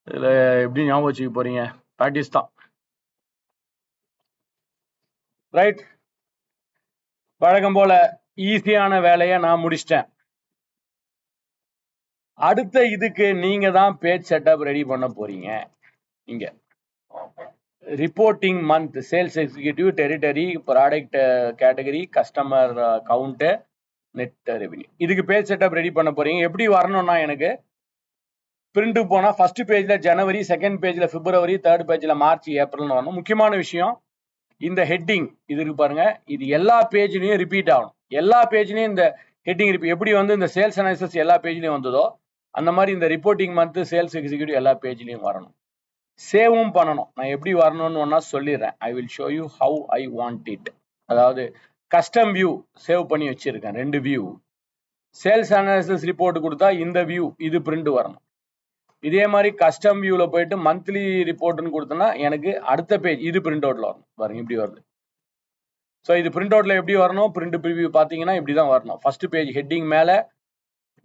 இதுல எப்படி ஞாபகம் வச்சுக்க போறீங்க? ப்ராக்டிஸ் தான். ரைட், வழக்கம் போல ஈஸியான வேலையை நான் முடிச்சிட்டேன். அடுத்த இதுக்கு நீங்க தான் பேஜ் செட்டப் ரெடி பண்ண போறீங்க. இங்க reporting month, sales executive, territory, product category, customer count, net revenue. இதுக்கு பேஜ் செட்டப் ரெடி பண்ண போறீங்க. எப்படி வரணும்னா, எனக்கு பிரிண்ட் போனா ஃபர்ஸ்ட் பேஜ்ல ஜனவரி, செகண்ட் பேஜ்ல பிப்ரவரி, தேர்ட் பேஜ்ல மார்ச், ஏப்ரல்னு வரணும். முக்கியமான விஷயம், இந்த ஹெட்டிங் இது இருக்கு பாருங்க, இது எல்லா பேஜ்லயும் ரிப்பீட் ஆகணும். எல்லா பேஜ்லயும் இந்த ஹெட்டிங் எப்படி வந்து இந்த சேல்ஸ் அனாலிசிஸ் எல்லா பேஜ்லயும் வந்ததோ அந்த மாதிரி இந்த ரிப்போர்ட்டிங் மந்த், சேல்ஸ் எக்ஸிக்யூட்டிவ் எல்லா பேஜ்லயும் வரணும். சேவும் பண்ணணும். நான் எப்படி வரணும்னு ஒன்னா சொல்லிடுறேன். I will show you how I want it. அதாவது கஸ்டம் வியூ சேவ் பண்ணி வச்சிருக்கேன், 2 வியூ. சேல்ஸ் அனாலிசிஸ் ரிப்போர்ட் கொடுத்தா இந்த வியூ இது பிரிண்ட் வரணும். இதே மாதிரி கஸ்டம் வியூல போயிட்டு மந்த்லி ரிப்போர்ட்னு கொடுத்தனா எனக்கு அடுத்த பேஜ் இது பிரிண்ட் அவுட்ல வரணும். பாருங்க இப்படி வருது. ஸோ இது பிரிண்ட் அவுட்ல எப்படி வரணும்? பிரிண்ட் ப்ரிவியூ பாத்தீங்கன்னா இப்படிதான் வரணும். ஃபர்ஸ்ட் பேஜ் ஹெட்டிங் மேல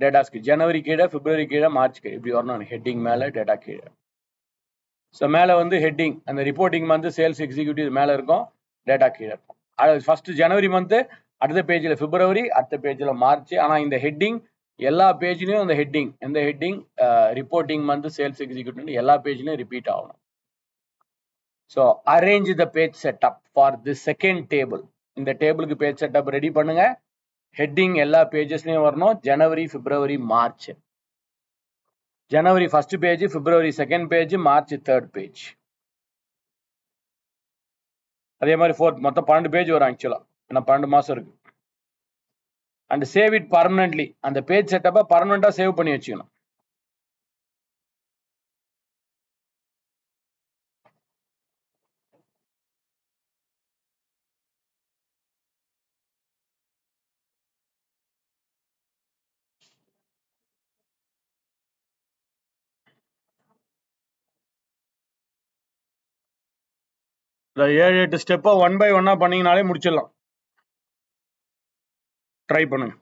டேட்டாஸ்க்கு, ஜனவரி கீழே, பிப்ரவரி கீழே, மார்ச் கீழே, இப்படி வரணும். ஹெட்டிங் மேல, டேட்டா கீழே. ஸோ மேல வந்து ஹெட்டிங், அந்த ரிப்போர்ட்டிங் மந்த், சேல்ஸ் எக்ஸிக்யூட்டிவ் மேல இருக்கும், டேட்டா கீழே இருக்கும். அது ஃபர்ஸ்ட் ஜனவரி மந்த், அடுத்த பேஜ்ல பிப்ரவரி, அடுத்த பேஜ்ல மார்ச். ஆனா இந்த ஹெட்டிங் எல்லா பேஜ்லயும் அந்த ஹெட்டிங், எந்த heading reporting month, sales executive எல்லா பேஜ்லயும் ரிப்பீட் ஆகணும். So arrange the page setup for the second table. இந்த டேபிளுக்கு பேஜ் செட்டப் ரெடி பண்ணுங்க. ஹெட்டிங் எல்லா பேஜஸ்லயும் வரணும். ஜனவரி, பிப்ரவரி, மார்ச். ஜனவரி ஃபர்ஸ்ட் பேஜ், பிப்ரவரி செகண்ட் பேஜ், மார்ச் தேர்ட் பேஜ். அதே மாதிரி ஃபோர்த், மொத்தம் 12 பேஜ் வரும் ஆக்சுவலா, ஏன்னா 12 மாசம் இருக்கு. And save it permanently. அந்த பேஜ் செட்டப்பை பர்மனண்டா சேவ் பண்ணி வச்சுக்கணும். இந்த 7-8 ஸ்டெப்பை 1 by 1 பண்ணீங்கனாலே முடிச்சிடலாம். ட்ரை பண்ணுங்க.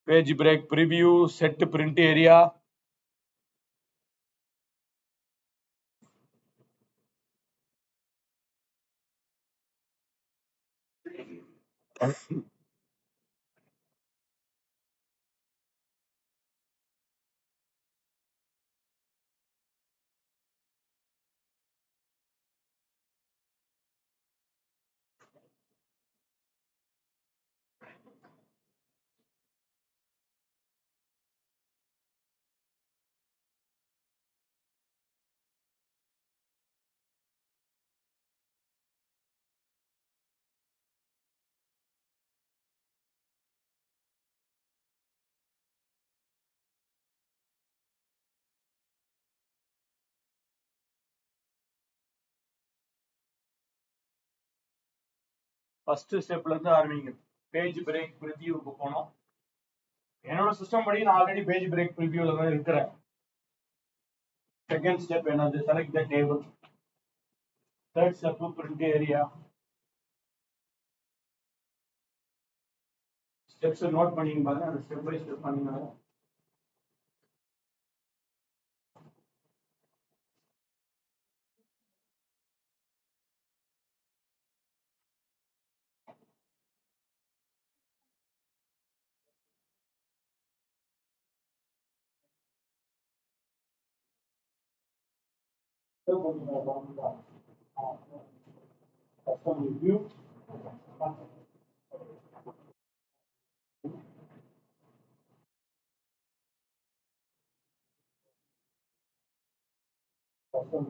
Page break preview, set print area. First ஸ்டெப்ல இருந்து ஆரம்பிங்க. பேஜ் பிரேக் ப்ரிவியூக்கு போனோம். என்னோட சிஸ்டம் படி நான் ஆல்ரெடி பேஜ் பிரேக் ப்ரிவியூல தான் இருக்கிறேன். செகண்ட் ஸ்டெப் என்னது? Select the table. Third step print area. Steps note பண்ணிங்க பாருங்க. அந்த ஸ்டெப் பை ஸ்டெப் பண்ணுங்க. Custom review. Custom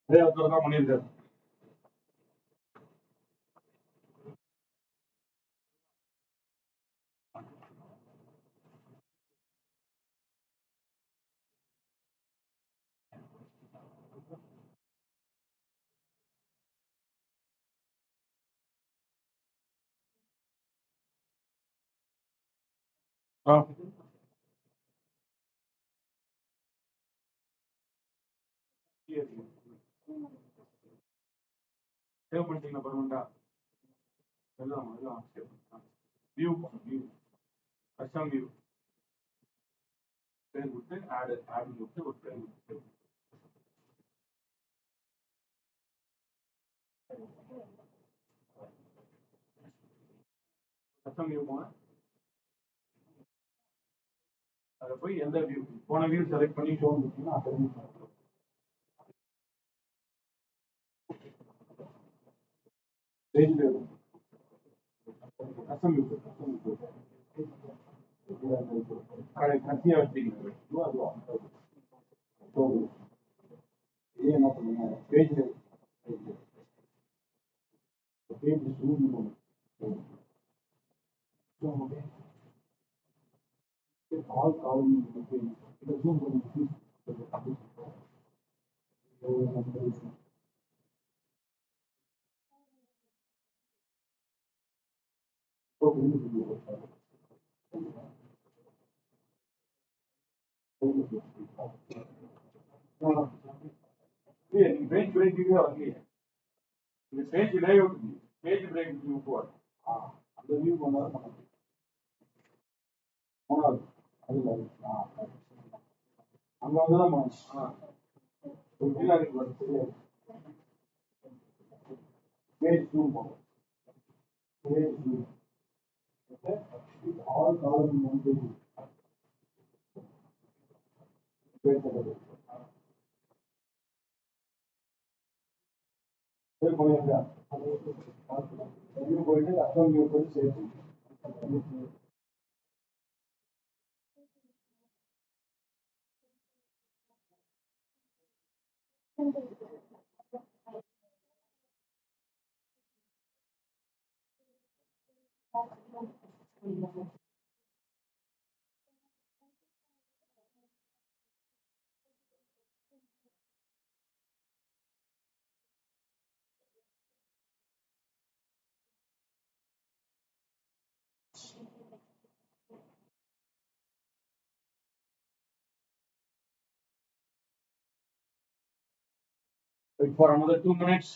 அதே ஒருத்தர் தான் பண்ணியிருக்காரு. சேவ் பண்ணிட்டீங்களா பர்மனண்டா? எல்லாம் எல்லாம் வியூ வியூ கஸ்டம் வியூ பேர் கொடுத்து ஆட் ஆட் கொடுத்து ஒரு பேர் கொடுத்து கஸ்டம் வியூ போங்க. அதை போய் எந்த வியூ போன வியூ செலக்ட் பண்ணி ஷோ கொடுத்தீங்கன்னா பேஜ் கஸ்டம் வியூ கடைசியாக வச்சுக்கீங்க. இதே என்ன பண்ணுங்க பேஜ் பேஜ் ஜூம் ஆல் காலம் ஜூம் பண்ணி நீங்க பேஜ் பிரேக்கிங்கே வரலையே. இந்த page layout page break view போவார். அந்த வியூ பண்ணாலும் நமக்கு மூணாவது அதுல அங்க வந்துதான் பேஜ் ஜூம் போகும். பேஜ் ஜூம் ஆல் காலம் வந்து போயிட்டு அக்கம் போயிட்டு சேர்த்து wait for another 2 minutes.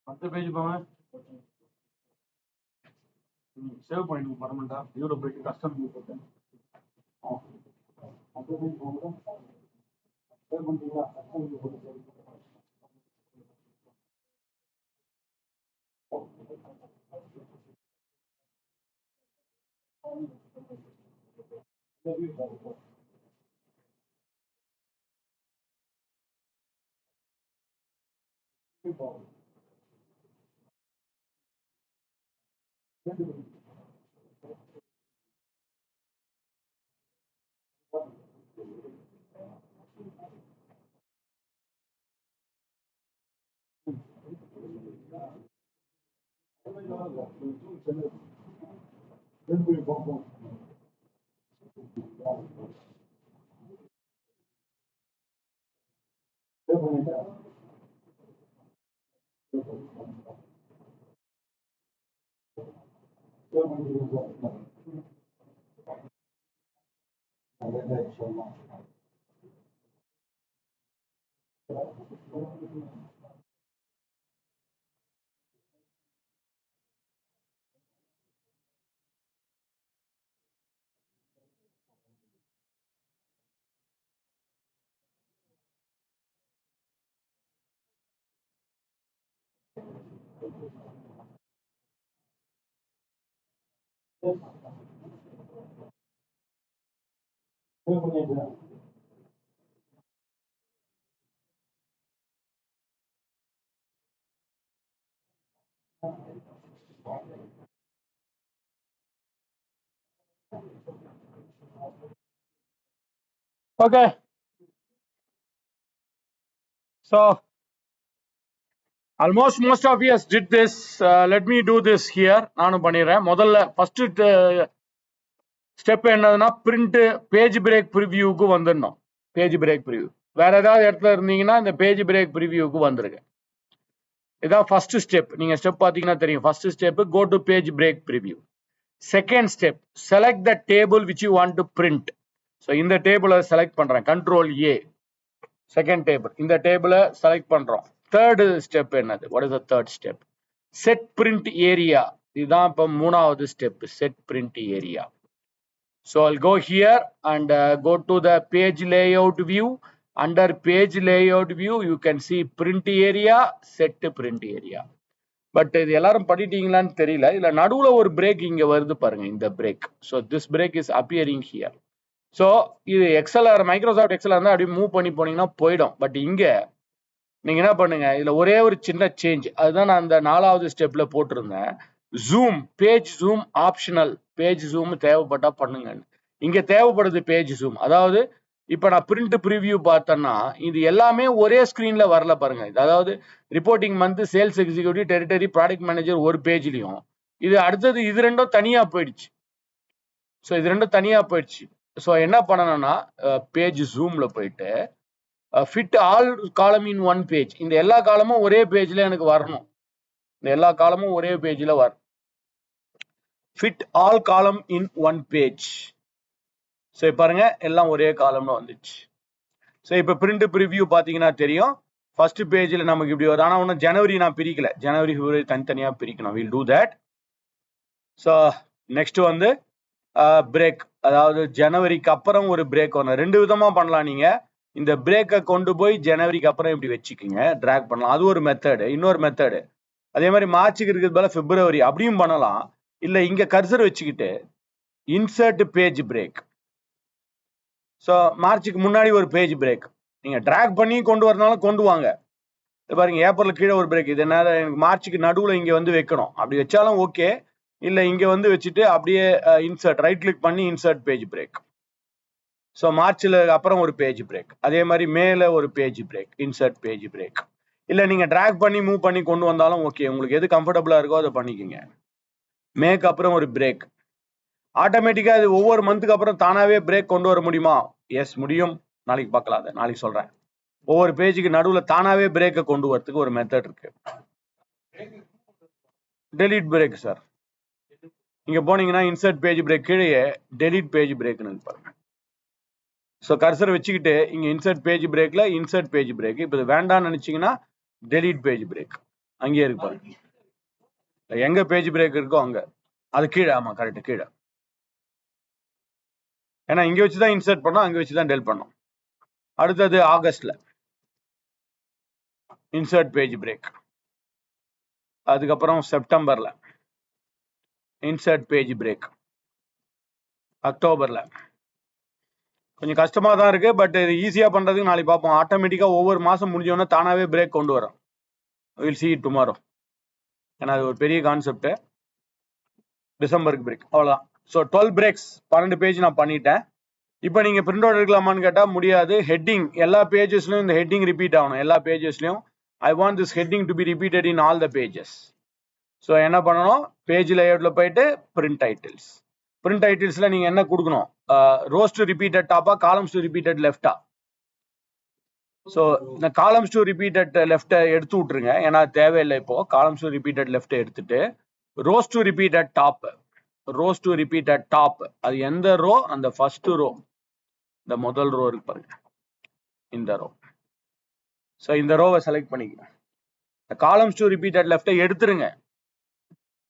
அடுத்த பேஜ் போங்க. சேவ் பண்ணிட்டு பர்மனண்டா இவ்வளோ போயிட்டு கஸ்டம் போட்டேன். அடுத்த பேஜ் போங்க. சேவ் பண்ணிட்டீங்களா? கஸ்டம் போட்டு okay. So almost most of us did this. Let me do this here. நானும் பண்ணிடுறேன். முதல்ல ஃபர்ஸ்ட் ஸ்டெப் என்னதுன்னா பிரிண்ட் பேஜ் பிரேக் ப்ரிவியூக்கு வந்துடணும். பேஜ் பிரேக் ப்ரிவியூ வேற ஏதாவது இடத்துல இருந்தீங்கன்னா இந்த பேஜ் பிரேக் ப்ரிவியூக்கு வந்துருங்க. இதான் ஃபர்ஸ்ட் ஸ்டெப். நீங்க ஸ்டெப் பாத்தீங்கன்னா தெரியும். First step go to page break preview. Second step select the table which you want to print. So இந்த டேபிளை செலக்ட் பண்றேன். கண்ட்ரோல் ஏ. செகண்ட் டேபிள் இந்த டேபிளை செலக்ட் பண்றோம். தேர்டு ஸ்டெப் என்னது? What is the third step? Set print area. இதுதான் இப்போ மூணாவது step. Set print area. So I'll go here and go to the page layout view. Under page layout view, you can see print area, set print area. But இது எல்லாரும் பண்ணிட்டீங்களான்னு தெரியல. இல்ல நடுவுல ஒரு break இங்க வருது பாருங்க, இந்த break. So this break is appearing here. So இது எக்ஸல் மைக்ரோசாஃப்ட் எக்ஸல் இருந்தால் அப்படியே மூவ் பண்ணி போனீங்கன்னா போயிடும். பட் இங்க நீங்க என்ன பண்ணுங்க, இதுல ஒரே ஒரு சின்ன சேஞ்ச். அதுதான் நான் அந்த 4வது ஸ்டெப்ல போட்டிருந்தேன். Zoom, page zoom optional. Page zoom தேவைப்பட்டா பண்ணுங்க. இங்க தேவைப்படுது பேஜ் ஜூம். அதாவது இப்ப நான் பிரிண்ட் ப்ரிவியூ பார்த்தேன்னா இது எல்லாமே ஒரே ஸ்கிரீன்ல வரல பாருங்க. அதாவது reporting month, sales executive, territory, product manager ஒரு பேஜ்லயும், இது அடுத்தது இது ரெண்டும் தனியா போயிடுச்சு. ஸோ இது ரெண்டும் தனியா போயிடுச்சு. ஸோ என்ன பண்ணணும்னா பேஜ் ஜூம்ல போயிட்டு ஃபிட் ஆல் காலம் இன் ஒன் பேஜ். இந்த எல்லா காலமும் ஒரே பேஜ்ல எனக்கு வரணும். இந்த எல்லா காலமும் ஒரே பேஜ்ல வரும். ஃபிட் ஆல் காலம் இன் ஒன் பேஜ். ஸோ பாருங்க எல்லாம் ஒரே காலம்னு வந்துச்சு. ஸோ இப்போ பிரிண்ட் ப்ரிவியூ பார்த்தீங்கன்னா தெரியும். ஃபர்ஸ்ட் பேஜில் நமக்கு இப்படி வரும். ஆனால் ஒன்றும் ஜனவரி நான் பிரிக்கல. ஜனவரி பிப்ரவரி தனித்தனியாக பிரிக்கணும். Will do that. So next வந்து பிரேக். அதாவது ஜனவரிக்கு அப்புறம் ஒரு பிரேக் வரும். 2 விதமா பண்ணலாம். நீங்க இந்த பிரேக்கை கொண்டு போய் ஜனவரிக்கு அப்புறம் இப்படி வச்சுக்கோங்க, டிராக் பண்ணலாம். அது ஒரு மெத்தடு. இன்னொரு மெத்தடு அதே மாதிரி மார்ச்சுக்கு இருக்கிறது போல பிப்ரவரி அப்படியும் பண்ணலாம். இல்ல இங்க கர்சர் வச்சுக்கிட்டு இன்சர்ட் பேஜ் பிரேக். ஸோ மார்ச்சுக்கு முன்னாடி ஒரு பேஜ் பிரேக் நீங்க டிராக் பண்ணி கொண்டு வரனாலும் கொண்டு வாங்க. பாருங்க ஏப்ரல் கீழே ஒரு பிரேக். இது என்ன, எனக்கு மார்ச்சுக்கு நடுவுல இங்க வந்து வைக்கணும். அப்படி வச்சாலும் ஓகே. இல்ல இங்க வந்து வச்சுட்டு அப்படியே இன்சர்ட் ரைட் கிளிக் பண்ணி இன்சர்ட் பேஜ் பிரேக். ஸோ மார்ச்ல அப்புறம் ஒரு பேஜ் பிரேக். அதே மாதிரி மேல ஒரு page break, insert page break. இல்ல நீங்க டிராக் பண்ணி மூவ் பண்ணி கொண்டு வந்தாலும் ஓகே. உங்களுக்கு எது கம்ஃபர்டபுளா இருக்கோ அதை பண்ணிக்கோங்க. மேக்கு அப்புறம் ஒரு பிரேக். ஆட்டோமேட்டிக்கா இது ஒவ்வொரு மந்த்துக்கு அப்புறம் தானாவே பிரேக் கொண்டு வர முடியுமா? எஸ் முடியும். நாளைக்கு பார்க்கலாம். அதை நாளைக்கு சொல்றேன். ஒவ்வொரு பேஜுக்கு நடுவுல தானாவே பிரேக்கை கொண்டு வரதுக்கு ஒரு மெத்தட் இருக்கு. Delete break sir. இங்க போனீங்கன்னா இன்சர்ட் பேஜ் பிரேக் கீழே டெலிட் பேஜ் பிரேக்னு பாருங்க. ஸோ கர்சர் வச்சுக்கிட்டு இங்க இன்சர்ட் பேஜ் பிரேக்ல இன்சர்ட் பேஜ் பிரேக். இப்போ வேண்டாம்னு நினைச்சீங்கன்னா டெலீட் பேஜ் பிரேக் அங்கேயே இருக்கு. எங்க பேஜ் பிரேக் இருக்கோ அங்க அது கீழே. ஆமா கரெக்ட், கீழே. ஏன்னா இங்க வச்சுதான் இன்சர்ட் பண்ணோம், அங்க வச்சுதான் டெல் பண்ணோம். அடுத்தது ஆகஸ்ட்ல இன்சர்ட் பேஜ் பிரேக். அதுக்கப்புறம் செப்டம்பர்ல இன்சர்ட் பேஜ் பிரேக். அக்டோபர்ல கொஞ்சம் கஷ்டமா தான் இருக்கு, பட் இது ஈஸியா பண்றதுக்கு நாளைக்கு பார்ப்போம். ஆட்டோமேட்டிக்கா ஒவ்வொரு மாசம் முடிஞ்சோன்னா தானாவே பிரேக் கொண்டு வரும். Will see it tomorrow. ஏன்னா அது ஒரு பெரிய கான்செப்ட். டிசம்பருக்கு பிரேக், அவ்வளவுதான். ஸோ 12 பிரேக்ஸ், 12 பேஜ் நான் பண்ணிட்டேன். இப்போ நீங்க பிரிண்ட் அவுட் எடுக்கலாமான்னு கேட்டா முடியாது. ஹெட்டிங் எல்லா பேஜஸ்லயும் இந்த ஹெட்டிங் ரிப்பீட் ஆகணும். எல்லா பேஜஸ்லயும் I want this heading to be repeated in all the pages. So என்ன பண்ணணும், பேஜ் லேஅவுட்ல போயிட்டு பிரிண்ட் டைட்டில்ஸ். பிரிண்ட் டைட்டில்ஸ்ல நீங்க என்ன கொடுக்கணும், ரோஸ் டு ரிப்பீட்டட் டாப்பா, காலம்ஸ் டு ரிப்பீட்டட் லெஃப்டா. ஸோ இந்த காலம்ஸ் டு ரிப்பீட்டட் லெஃப்ட்டை எடுத்து விட்டுருங்க, ஏன்னா தேவையில்லை. இப்போ காலம்ஸ் டு ரிப்பீட்டட் லெஃப்ட்டை எடுத்துட்டு rose to repeated top, rose to repeated top, அது எந்த ரோ, அந்த ஃபர்ஸ்ட் ரோ, இந்த முதல் ரோ இருக்கு பாருங்க, இந்த ரோ. ஸோ இந்த ரோவை செலக்ட் பண்ணிக்கணும். காலம்ஸ் டு ரிப்பீட்டட் லெஃப்ட்டை எடுத்துருங்க,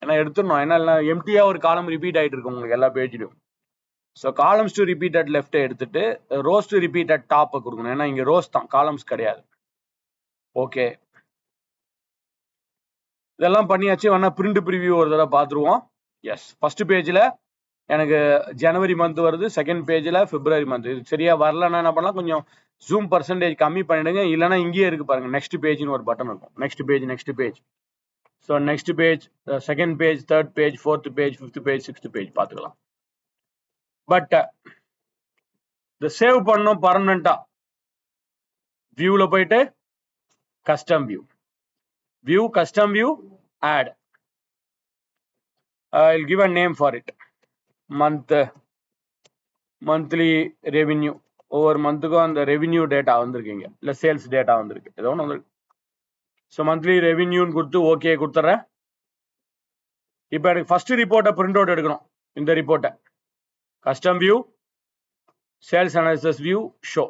ஏன்னா எடுத்துடணும். ஏன்னா எம்டியா ஒரு காலம் ரிப்பீட் ஆயிட்டு இருக்கு உங்களுக்கு எல்லா பேஜ்லயும். ஸோ காலம்ஸ் டு ரிப்பீட்டட் லெஃப்ட்டை எடுத்துட்டு ரோஸ் டு ரிப்பீட்டட் டாப்பை கொடுக்கணும், ஏன்னா இங்க ரோஸ் தான், காலம்ஸ் கிடையாது. ஓகே, இதெல்லாம் பண்ணியாச்சு. வேணா பிரிண்ட் ப்ரிவியூ ஒரு தடவை பார்த்துருவோம். எஸ், ஃபர்ஸ்ட் பேஜ்ல எனக்கு ஜனவரி மந்த் வருது, செகண்ட் பேஜ்ல பிப்ரவரி மந்த். இது சரியா வரலன்னா என்ன பண்ணலாம், கொஞ்சம் ஜூம் பர்சன்டேஜ் கம்மி பண்ணிடுங்க, இல்லைன்னா இங்கேயே இருக்கு பாருங்க, நெக்ஸ்ட் பேஜ்னு ஒரு பட்டன் இருக்கும். Next page, next page. So next page, second page, third page, fourth page, fifth page, sixth page பார்த்துக்கலாம். பட் இந்த சேவ் பண்ணணும் பர்மனண்டா, வியூல போயிட்டு custom view, view custom view, add. I'll give a name for it. Month, monthly revenue. ஒவ்வொரு மந்த்துக்கும் அந்த revenue data வந்திருக்கீங்க, இல்ல சேல்ஸ் டேட்டா வந்திருக்கு, ஏதோ ஒன்று வந்திருக்கு. ஸோ மந்த்லி ரெவென்யூன்னு கொடுத்து ஓகே கொடுத்துட்றேன். இப்போ எனக்கு ஃபர்ஸ்ட் ரிப்போர்ட்டை பிரிண்ட் அவுட் எடுக்கணும். இந்த ரிப்போர்ட்டை custom view, sales analysis view, show.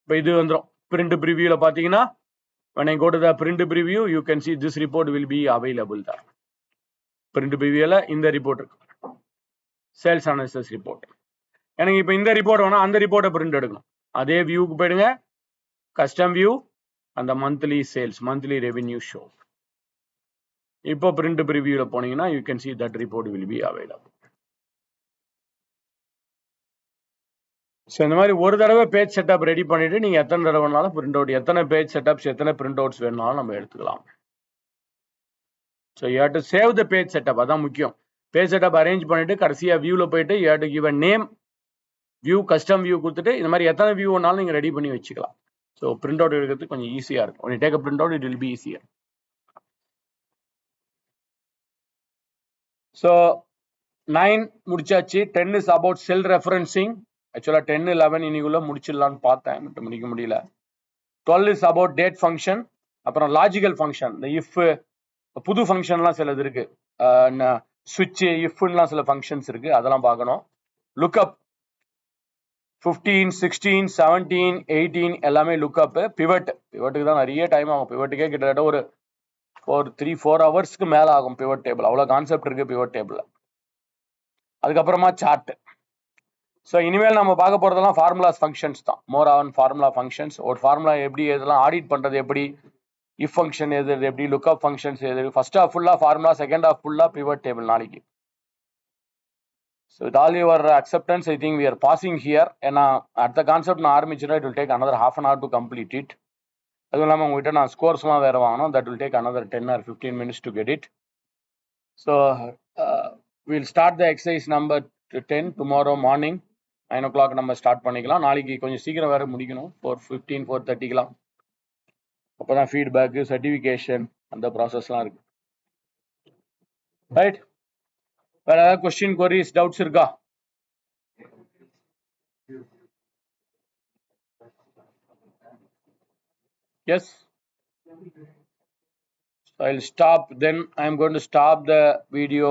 இப்போ இது வந்துடும். பிரிண்ட் ப்ரிவியூல பார்த்தீங்கன்னா when I go to the print preview, you can see this report will be available there. Print ப்ரிவியூல இந்த ரிப்போர்ட் இருக்கு, சேல்ஸ் அனாலிசிஸ் ரிப்போர்ட். எனக்கு இப்போ இந்த ரிப்போர்ட் வேணா, அந்த ரிப்போர்ட்டை பிரிண்ட் எடுக்கணும். அதே வியூக்கு போயிடுங்க, கஸ்டம் வியூ, அந்த monthly sales, monthly revenue show. இப்போ பிரிண்ட் ப்ரிவியூல போனீங்கன்னா you can see that report will be available. So இந்த மாதிரி ஒரு தடவை பேஜ் செட்டப் ரெடி பண்ணிட்டு நீங்க எத்தனை தடவை வேணாலும் பிரிண்ட் அவுட், எத்தனை பேஜ் செட்டப்ஸ், எத்தனை பிரிண்ட் அவுட்ஸ் வேணாலும் நம்ம எடுத்துக்கலாம். So you have to save the page setup, அதான் முக்கியம். பேஜ் செட்டப் அரேஞ்ச் பண்ணிட்டு கடைசியா வியூல போயிட்டு you have to give a name, view custom view கொடுத்துட்டு இந்த மாதிரி எத்தனை வியூ வேணாலும் நீங்க ரெடி பண்ணி வச்சுக்கலாம். ஸோ பிரிண்ட் அவுட் எடுக்கிறதுக்கு கொஞ்சம் ஈஸியா இருக்கும். when you take a print out, it will be easier. So 9 முடிச்சாச்சு. 10 இஸ் அபவுட் செல் ரெஃபரன்சிங். ஆக்சுவலா 10, 11 இன்னைக்குள்ள முடிச்சிடலான்னு பார்த்தேன், பட் முடிக்க முடியல. 12 இஸ் அபவுட் டேட் ஃபங்க்ஷன். அப்புறம் லாஜிக்கல் ஃபங்க்ஷன், இந்த இஃப், புது ஃபங்க்ஷன்லாம் சிலது இருக்கு, சுவிட்ச் இஃப்லாம் சில ஃபங்க்ஷன்ஸ் இருக்கு, அதெல்லாம் பார்க்கணும். லுக்அப் 15, 16, 17, 18 எல்லாமே லுக்அப். பிவட்டுக்கு தான் நிறைய டைம் ஆகும். பிவட்டுக்கே கிட்டத்தட்ட ஒரு 3-4 ஹவர்ஸ்க்கு மேல ஆகும் பிவட் டேபிள், அவ்வளவு கான்செப்ட் இருக்கு பிவட் டேபிள்ல. அதுக்கப்புறமா சார்ட். ஸோ இனிமேல் நம்ம பார்க்க போறதெல்லாம் ஃபார்முலாஸ் ஃபங்க்ஷன்ஸ் தான், மோர் ஆன் ஃபார்முலா ஃபங்க்ஷன்ஸ். ஒரு ஃபார்முலா எப்படி இதெல்லாம் ஆடிட் பண்றது, எப்படி இஃப் ஃபங்க்ஷன் எது, எப்படி லுக்அப் ஃபங்க்ஷன்ஸ் எது. ஃபர்ஸ்ட் ஹாஃப் ஃபுல்லா ஃபார்முலா, செகண்ட் ஹாஃப் ஃபுல்லா பிவட் டேபிள் நாளைக்கு. So with all your acceptance, I think we are passing here. ஏன்னா அடுத்த கான்செப்ட் நான் ஆரம்பிச்சுன்னா it will take another half an hour to complete it. அதுவும் இல்லாமல் உங்ககிட்ட நான் ஸ்கோர்ஸ்லாம் வேற வாங்கணும், that will take another 10 or 15 minutes to get it. So we'll start the exercise number 10 tomorrow morning 9 o'clock நம்ம ஸ்டார்ட் பண்ணிக்கலாம். நாளைக்கு கொஞ்சம் சீக்கிரம் வேற முடிக்கணும், 4:15, 4:30க்கலாம். அப்போதான் ஃபீட்பேக், சர்டிஃபிகேஷன், அந்த ப்ராசஸ்லாம் இருக்கு. ரைட், வேற ஏதாவது கொஸ்டின், குவரிஸ், டவுட்ஸ் இருக்கா? Yes. So I'll stop, then I'm going to stop the video.